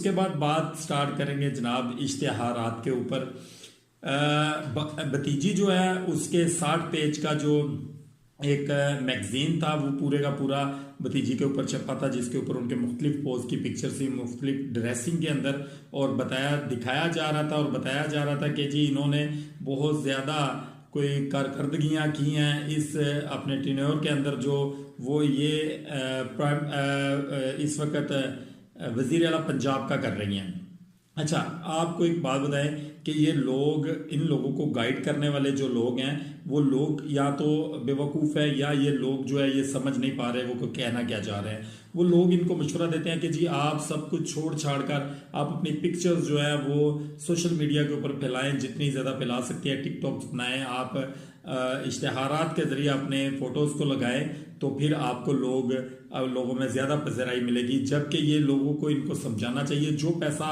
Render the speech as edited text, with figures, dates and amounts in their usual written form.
उसके बाद बात स्टार्ट करेंगे जनाब इश्तिहारात के ऊपर। भतीजी जो है उसके 60 पेज का जो एक मैगजीन था वो पूरे का पूरा भतीजी के ऊपर छपा था, जिसके ऊपर उनके मुख्तलिफ पोज की पिक्चर थी मुख्तलिफ ड्रेसिंग के अंदर, और दिखाया जा रहा था और बताया जा रहा था कि जी इन्होंने बहुत ज़्यादा कोई कारकर्दगियाँ की हैं इस अपने टेन्योर के अंदर, जो वो ये इस वक्त वज़ीर आला पंजाब का कर रही हैं। अच्छा, आपको एक बात बताएं कि ये लोग, इन लोगों को गाइड करने वाले जो लोग हैं वो लोग या तो बेवकूफ़ है या ये लोग जो है ये समझ नहीं पा रहे वो को कहना क्या चाह रहे हैं। वो लोग इनको मशवरा देते हैं कि जी आप सब कुछ छोड़ छाड़ कर आप अपनी पिक्चर्स जो है वो सोशल मीडिया के ऊपर फैलाएं, जितनी ज़्यादा फैला सकते हैं, टिकटॉक बनाएं, आप इश्तिहारात के ज़रिए अपने फ़ोटोज़ को लगाएं, तो फिर आपको लोगों में ज़्यादा पज़राई मिलेगी। जबकि ये लोगों को इनको समझाना चाहिए जो पैसा